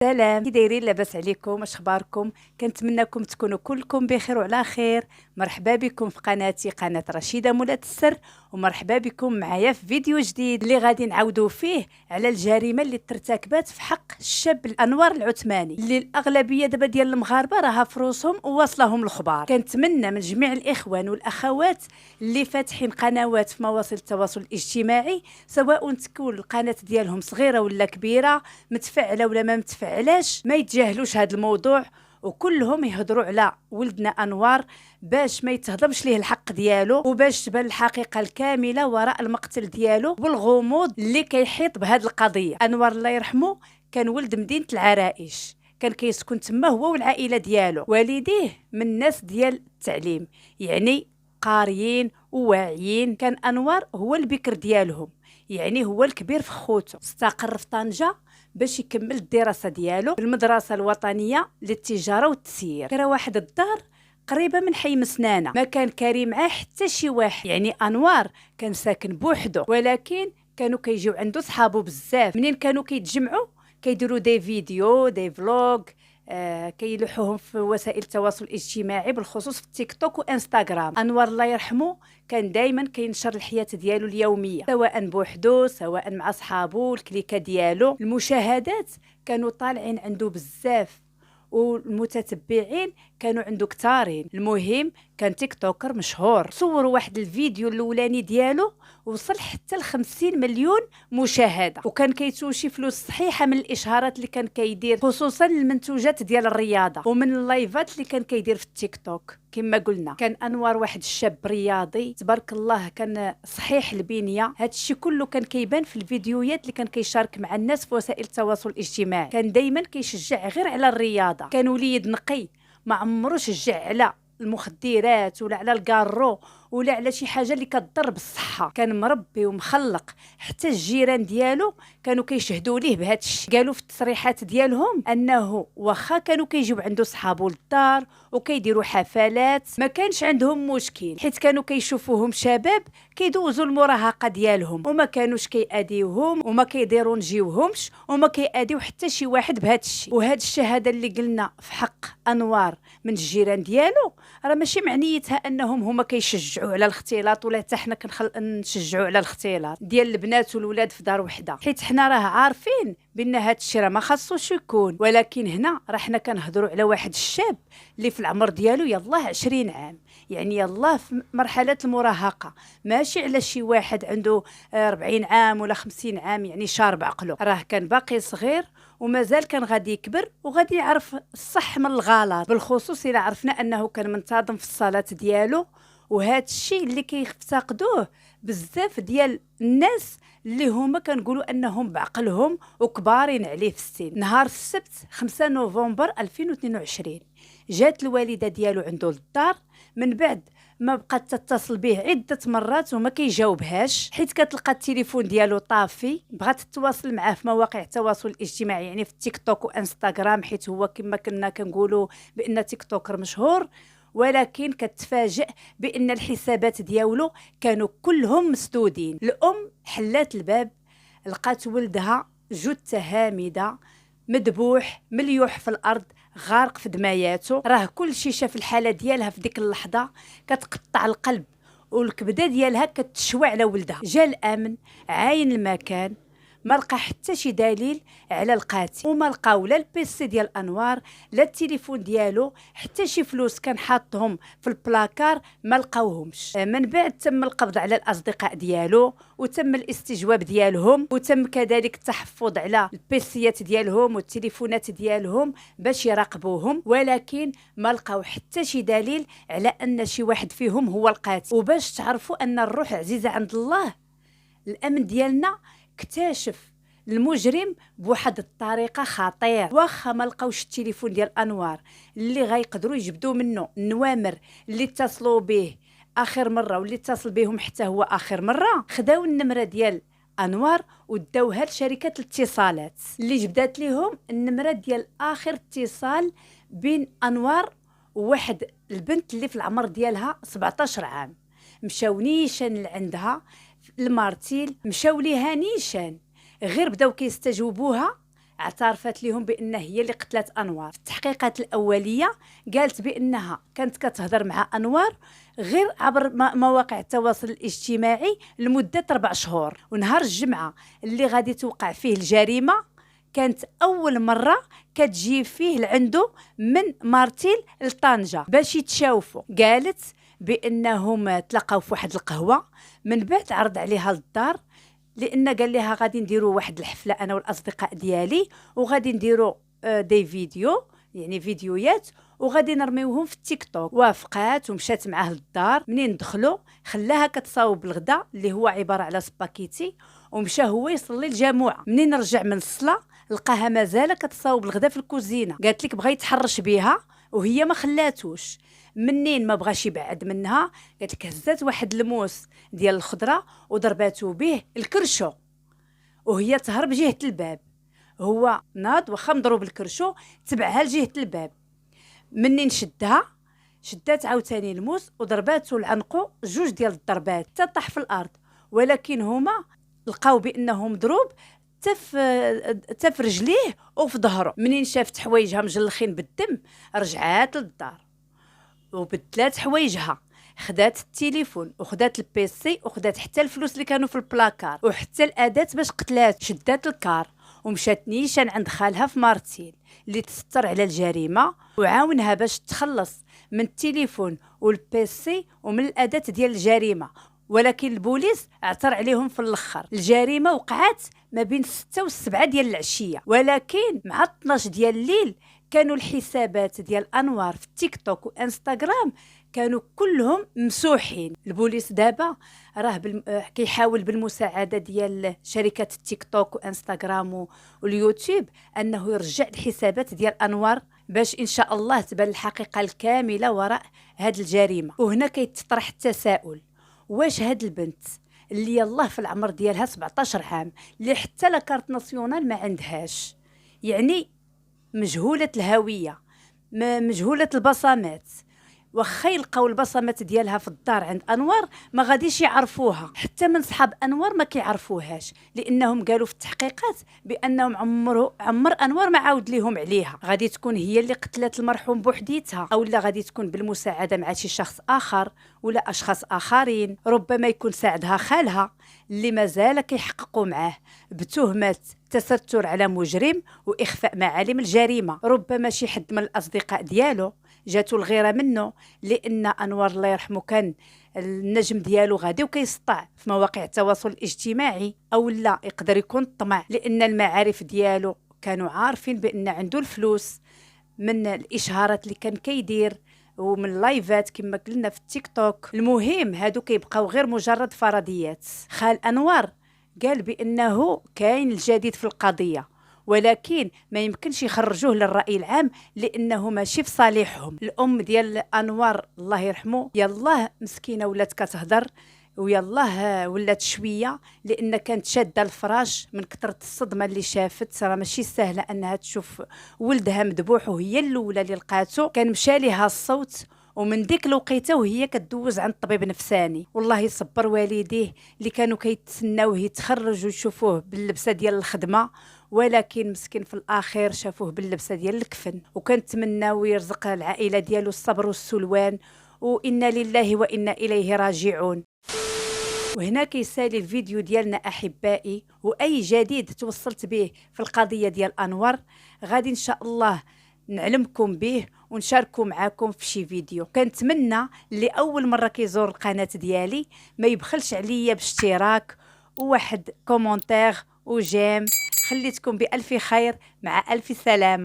سلام، كي دايرين؟ لاباس عليكم؟ اش اخباركم؟ كنتمنىكم تكونوا كلكم بخير وعلى خير. مرحبا بكم في قناتي، قناه رشيده مولاة السر، ومرحبا بكم معايا في فيديو جديد اللي غادي نعاودوا فيه على الجريمه اللي ترتكبت في حق الشاب انور العثماني، اللي الاغلبيه دابا ديال المغاربه راها في روسهم وواصلهم الخبار. كنتمنى من جميع الاخوان والاخوات اللي فاتحين قنوات في مواصل التواصل الاجتماعي، سواء تكون القناه ديالهم صغيره ولا كبيره، متفعله ولا ما متفعلاش، ما يتجاهلوش هذا الموضوع وكلهم يهضروا على ولدنا انوار باش ما يتهضمش ليه الحق ديالو، وباش تبان الحقيقه الكامله وراء المقتل ديالو والغموض اللي كيحيط بهذه القضيه. انوار الله يرحمه كان ولد مدينه العرائش، كان كيسكن تما هو والعائله ديالو. والديه من الناس ديال التعليم، يعني قاريين وواعيين. كان انوار هو البكر ديالهم، يعني هو الكبير في خوته. استقر في طنجة باش يكمل الدراسه ديالو في المدرسه الوطنيه للتجاره والتسيير. كرا واحد الدار قريبه من حي مسنانه، ما كان كاري معاه حتى شي واحد، يعني انوار كان ساكن بوحده، ولكن كانوا كيجيو عنده صحابو بزاف. منين كانوا كيتجمعوا كيديروا دي فيديو دي فلوغ، كيلوحوهم في وسائل التواصل الاجتماعي، بالخصوص في تيك توك وانستغرام. انوار الله يرحمه كان دائما كينشر الحياه ديالو اليوميه، سواء بوحدو سواء مع صحابو، الكليكه ديالو. المشاهدات كانوا طالعين عنده بزاف، والمتتبعين كانوا عنده كتارين. المهم كان تيك توكر مشهور. صوروا واحد الفيديو الاولاني ديالو وصل حتى ل 50 مليون مشاهده، وكان كيتوشي فلوس صحيحه من الاشهارات اللي كان كيدير، خصوصا المنتوجات ديال الرياضه ومن اللايفات اللي كان كيدير في التيك توك. كما قلنا كان انوار واحد الشاب رياضي تبارك الله، كان صحيح البنيه. هذا الشيء كله كان كيبان في الفيديوهات اللي كان كيشارك مع الناس في وسائل التواصل الاجتماعي. كان دائما كيشجع غير على الرياضه، كان وليد نقي، ما عمرو شجع على المخدرات ولا على الكارو ولا على شي حاجه اللي كتضر بالصحه. كان مربي ومخلق، حتى الجيران ديالو كانوا كيشهدوا ليه بهذا الشيء. قالوا في التصريحات ديالهم انه واخا كانوا كيجيو عنده صحابو للدار وكيديروا حفلات، ما كانش عندهم مشكل، حيت كانوا كيشوفوهم شباب كيدوزوا المراهقه ديالهم، وما كانوش كيأذيوهم وما كيديروا نجيوهمش وما كيأذيو حتى شي واحد بهذا الشيء. وهذه الشهاده اللي قلنا في حق انوار من الجيران ديالو راه ماشي معنيتها انهم هما كيشجعوا على الاختلاط، ولا حتى حنا نشجعوا على الاختلاط ديال البنات والولاد في دار وحده، حيت حنا راه عارفين بان هذا الشيء راه ما خاصوش يكون. ولكن هنا راه حنا كنهضروا على واحد الشاب اللي في العمر ديالو يلاه 20 عام، يعني يلاه في مرحله المراهقه، ماشي على شي واحد عنده 40 عام ولا 50 عام يعني شارب عقله. راه كان باقي صغير ومازال كان غادي يكبر وغادي يعرف الصح من الغلط، بالخصوص الا عرفنا انه كان منتظم في الصلاه ديالو. وهذا الشيء اللي كيفتقدوه بزاف ديال الناس اللي هما كنقولوا انهم بعقلهم وكبارين عليه في السن. نهار السبت 5 نوفمبر 2022 جات الوالده ديالو عنده للدار، من بعد ما بقات تتصل به عده مرات وما كيجاوبهاش، حيت كتلقى التليفون ديالو طافي. بغات تتواصل معاه في مواقع التواصل الاجتماعي، يعني في تيك توك وانستغرام، حيت هو كما كنا كنقولوا بان تيك توكر مشهور، ولكن كتفاجئ بان الحسابات ديالو كانوا كلهم مسدودين. الام حلات الباب، لقات ولدها جثه هامده، مذبوح مليوح في الارض، غارق في دماياته. راه كل شي شاف الحاله ديالها في ديك اللحظه كتقطع القلب، والكبده ديالها كتشوى على ولدها. جا الامن عاين المكان، ما لقى حتى شي دليل على القاتل، وما لقاو لا البيسي ديال انوار لا التليفون ديالو، حتى شي فلوس كان حاطهم في البلاكار ما لقاوهمش. من بعد تم القبض على الاصدقاء ديالو وتم الاستجواب ديالهم، وتم كذلك التحفظ على البيسيات ديالهم والتليفونات ديالهم باش يراقبوهم، ولكن ما لقاو حتى شي دليل على ان شي واحد فيهم هو القاتل. وباش تعرفوا ان الروح عزيزه عند الله، الامن ديالنا اكتشف المجرم بواحد الطريقه خطيره. واخا ما لقاوش التليفون ديال انوار اللي غيقدروا يجبدوا منه النوامر اللي اتصلوا به اخر مره واللي اتصل بهم حتى هو اخر مره، خداو النمره ديال انوار وداوها لشركه الاتصالات اللي جبدات لهم النمره ديال اخر اتصال بين انوار وواحد البنت اللي في العمر ديالها 17 عام. مشاو نيشان لعندها المارتيل، مشاو ليها نيشان، غير بداو كيستجوبوها اعترفت لهم بان هي اللي قتلت انوار. في التحقيقات الاوليه قالت بانها كانت كتهضر مع انوار غير عبر مواقع التواصل الاجتماعي لمده 4 شهور، ونهار الجمعه اللي غادي توقع فيه الجريمه كانت اول مره كتجي فيه لعندو من مارتيل لطنجه باش يتشاوفوا. قالت بانهم تلاقاو في واحد القهوه، من بعد عرض عليها للدار لان قال لها غادي نديروا واحد الحفله انا والاصدقاء ديالي، وغادي نديروا دي فيديو يعني فيديوهات وغادي نرميوهم في التيك توك. وافقات ومشات معاه للدار. منين دخلوا خلاها كتصاوب الغداء اللي هو عباره على سباكيتي، ومشى هو يصلي الجمعه. منين رجع من الصلاه لقاها مازال كتصاوب الغداء في الكوزينه. قالت لك بغى يتحرش بها وهي ما خلاتوش. منين ما بغاش يبعد منها قالت لك هزات واحد الموس ديال الخضره وضرباتو به الكرشو وهي تهرب جهه الباب. هو ناض واخا مضروب الكرشو تبعها لجهه الباب. منين شدات عاوتاني الموس وضرباتو العنقو 2 ديال الضربات حتى طاح في الارض، ولكن هما لقاو بانه مضروب حتى في رجليه وفي ظهره. منين شافت حوايجها مجلخين بالدم رجعات للدار وبدلات حوايجها، خدات التليفون وخدات البيسي وخدات حتى الفلوس اللي كانوا في البلاكار وحتى الاداه باش قتلات. شدات الكار ومشات نيشان عند خالها في مارتيل اللي تستر على الجريمه وعاونها باش تخلص من التليفون والبيسي ومن الاداه ديال الجريمه. ولكن البوليس اعثر عليهم في الاخر. الجريمه وقعت ما بين 6 و7 ديال العشيه، ولكن مع 12 ديال الليل كانوا الحسابات ديال انوار في تيك توك وانستغرام كانوا كلهم مسوحين. البوليس دابا راه كيحاول بالمساعده ديال شركه التيك توك وانستغرام واليوتيوب انه يرجع الحسابات ديال انوار باش ان شاء الله تبان الحقيقه الكامله وراء هذه الجريمه. وهنا كيتطرح التساؤل، واش هاد البنت اللي يلاه في العمر ديالها 17 عام اللي حتى لا كارت ناسيونال ما عندهاش، يعني مجهوله الهويه، مجهوله البصمات، واخا يلقاو البصمات ديالها في الدار عند انوار ما غاديش يعرفوها، حتى من صحاب انوار ما كيعرفوهاش لانهم قالوا في التحقيقات بانهم عمر انوار ما عاود ليهم عليها. غادي تكون هي اللي قتلت المرحوم بوحديتها، او لا غادي تكون بالمساعده مع شي شخص اخر ولا اشخاص اخرين. ربما يكون ساعدها خالها اللي مازال كيحققوا معاه بتهمه تستر على مجرم واخفاء معالم الجريمه. ربما شي حد من الاصدقاء ديالو جاتو الغيره منه، لان انوار الله يرحمه كان النجم ديالو غادي وكيسطع في مواقع التواصل الاجتماعي، او لا يقدر يكون الطمع لان المعارف ديالو كانوا عارفين بان عنده الفلوس من الاشهارات اللي كان كيدير ومن اللايفات كما قلنا في التيك توك. المهم هادو كيبقاو غير مجرد فرضيات. خال انوار قال بانه كاين الجديد في القضيه، ولكن ما يمكنش يخرجوه للرأي العام لانه ماشي في صالحهم. الام ديال انوار الله يرحمه يلاه مسكينه ولات كتهضر ويلاه ولات شويه لان كانت شاده الفراش من كثره الصدمه اللي شافت. راه ماشي سهله انها تشوف ولدها مذبوح وهي الاولى اللي لقاتو. كان مشى ليها الصوت ومن ديك الوقيته وهي كدوز عند طبيب نفساني. والله يصبر والديه اللي كانوا كيتسناوه يتخرج ويشوفوه باللبسه ديال الخدمه، ولكن مسكين في الاخير شافوه باللبسه ديال الكفن. وكنتمناو يرزق العائله ديالو الصبر والسلوان، وإنا لله وإنا إليه راجعون. وهنا كيسالي الفيديو ديالنا احبائي، واي جديد توصلت به في القضيه ديال انوار غادي ان شاء الله نعلمكم به ونشاركوا معاكم في شي فيديو. كنتمنى اللي اول مره كيزور القناه ديالي ما يبخلش عليا باشتراك وواحد كومونتير وجيم. خليتكم بألف خير، مع ألف سلامة.